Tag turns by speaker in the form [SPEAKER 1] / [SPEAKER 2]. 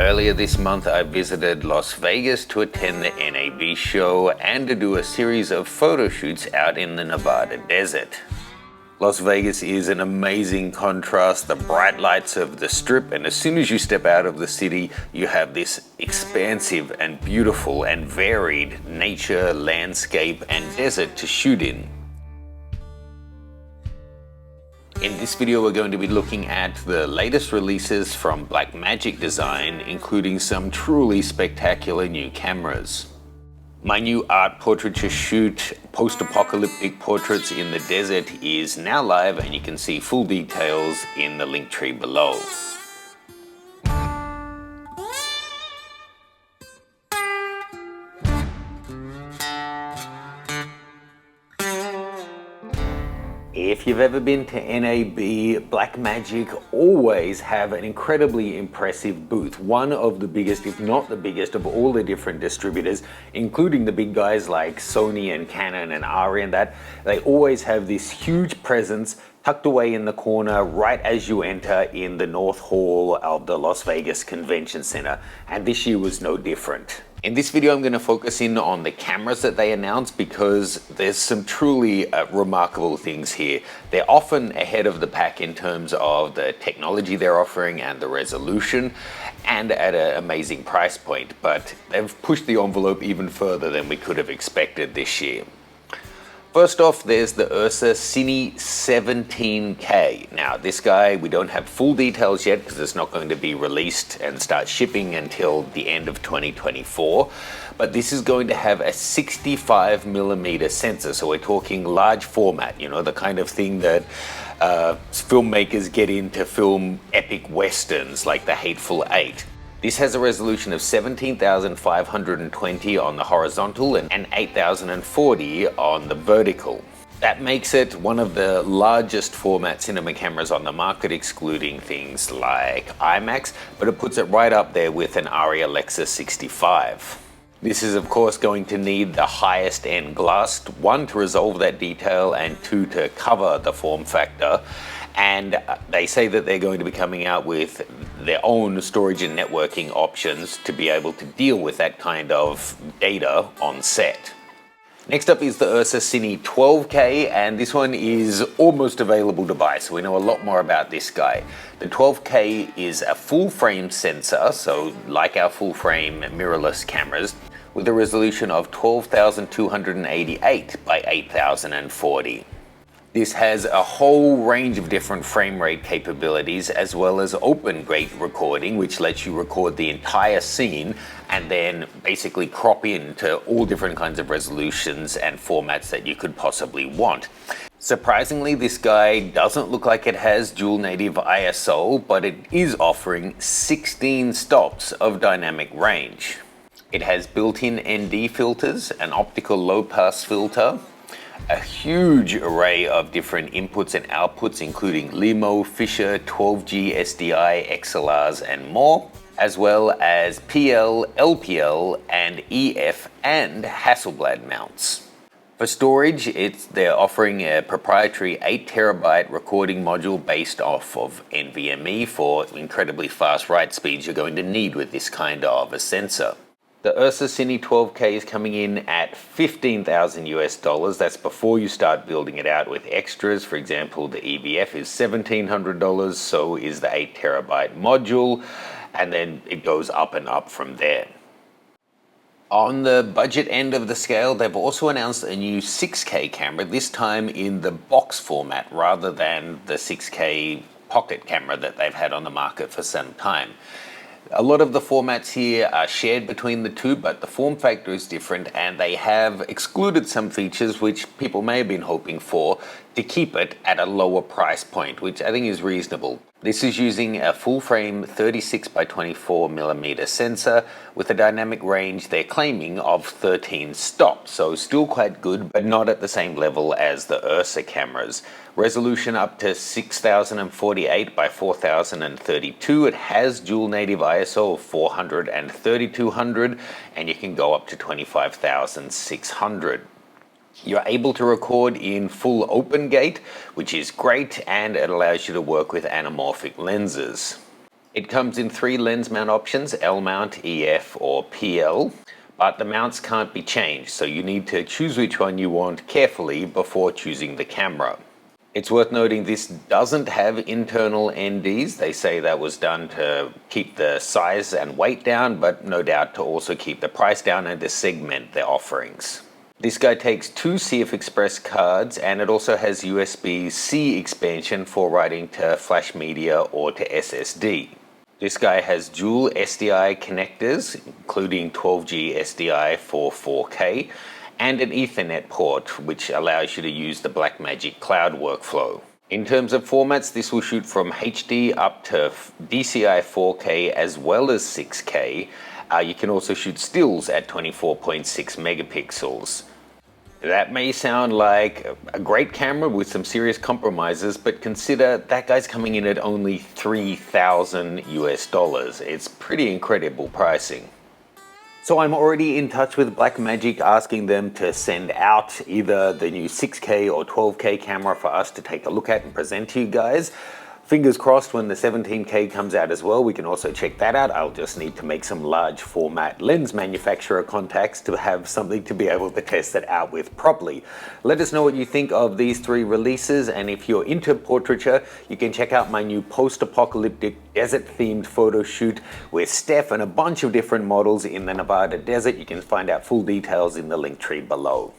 [SPEAKER 1] Earlier this month, I visited Las Vegas to attend the NAB show and to do a series of photo shoots out in the Nevada desert. Las Vegas is an amazing contrast, the bright lights of the Strip, and as soon as you step out of the city, you have this expansive and beautiful and varied nature, landscape, and desert to shoot in. In this video, we're going to be looking at the latest releases from Blackmagic Design, including some truly spectacular new cameras. My new art portraiture shoot, post-apocalyptic portraits in the desert, is now live, and you can see full details in the link tree below. If you've ever been to NAB, Blackmagic always have an incredibly impressive booth. One of the biggest, if not the biggest, of all the different distributors, including the big guys like Sony and Canon and Arri and that. They always have this huge presence tucked away in the corner right as you enter in the North Hall of the Las Vegas Convention Center. And this year was no different. In this video, I'm going to focus in on the cameras that they announced because there's some truly remarkable things here. They're often ahead of the pack in terms of the technology they're offering and the resolution, and at an amazing price point, but they've pushed the envelope even further than we could have expected this year. First off, there's the Ursa Cine 17K. Now, this guy, we don't have full details yet because it's not going to be released and start shipping until the end of 2024. But this is going to have a 65mm sensor. So we're talking large format, you know, the kind of thing that filmmakers get into film epic westerns like The Hateful Eight. This has a resolution of 17,520 on the horizontal and 8,040 on the vertical. That makes it one of the largest format cinema cameras on the market, excluding things like IMAX, but it puts it right up there with an Arri Alexa 65. This is of course going to need the highest end glass, one to resolve that detail and two to cover the form factor. And they say that they're going to be coming out with their own storage and networking options to be able to deal with that kind of data on set. Next up is the Ursa Cine 12K, and this one is almost available to buy, so we know a lot more about this guy. The 12K is a full frame sensor, so like our full frame mirrorless cameras, with a resolution of 12,288 by 8,040. This has a whole range of different frame rate capabilities, as well as open rate recording, which lets you record the entire scene and then basically crop into all different kinds of resolutions and formats that you could possibly want. Surprisingly, this guy doesn't look like it has dual native ISO, but it is offering 16 stops of dynamic range. It has built-in ND filters, an optical low-pass filter, a huge array of different inputs and outputs, including LEMO, Fisher, 12G, SDI, XLRs, and more, as well as PL, LPL, and EF and Hasselblad mounts. For storage, they're offering a proprietary 8TB recording module based off of NVMe for incredibly fast write speeds you're going to need with this kind of a sensor. The Ursa Cine 12K is coming in at $15,000 US. That's before you start building it out with extras. For example, the EVF is $1,700, so is the 8TB module, and then it goes up and up from there. On the budget end of the scale, they've also announced a new 6K camera, this time in the box format rather than the 6K pocket camera that they've had on the market for some time. A lot of the formats here are shared between the two, but the form factor is different, and they have excluded some features which people may have been hoping for to keep it at a lower price point, which I think is reasonable. This is using a full frame 36 by 24mm sensor with a dynamic range they're claiming of 13 stops, so still quite good, but not at the same level as the Ursa cameras. Resolution up to 6048 by 4032. It has dual native ISO of 400 and 3200, and you can go up to 25,600. You're able to record in full open gate, which is great, and it allows you to work with anamorphic lenses. It comes in 3 lens mount options, L mount, EF or PL, but the mounts can't be changed, so you need to choose which one you want carefully before choosing the camera. It's worth noting this doesn't have internal NDs. They say that was done to keep the size and weight down, but no doubt to also keep the price down and to segment their offerings. This guy takes 2 CF Express cards, and it also has USB-C expansion for writing to flash media or to SSD. This guy has dual SDI connectors, including 12G SDI for 4K, and an Ethernet port, which allows you to use the Blackmagic cloud workflow. In terms of formats, this will shoot from HD up to DCI 4K as well as 6K. You can also shoot stills at 24.6 megapixels. That may sound like a great camera with some serious compromises, but consider that guy's coming in at only $3,000 US. It's pretty incredible pricing. So I'm already in touch with Blackmagic, asking them to send out either the new 6K or 12K camera for us to take a look at and present to you guys. Fingers crossed when the 17K comes out as well, we can also check that out. I'll just need to make some large format lens manufacturer contacts to have something to be able to test it out with properly. Let us know what you think of these 3 releases, and if you're into portraiture, you can check out my new post-apocalyptic desert-themed photo shoot with Steph and a bunch of different models in the Nevada desert. You can find out full details in the link tree below.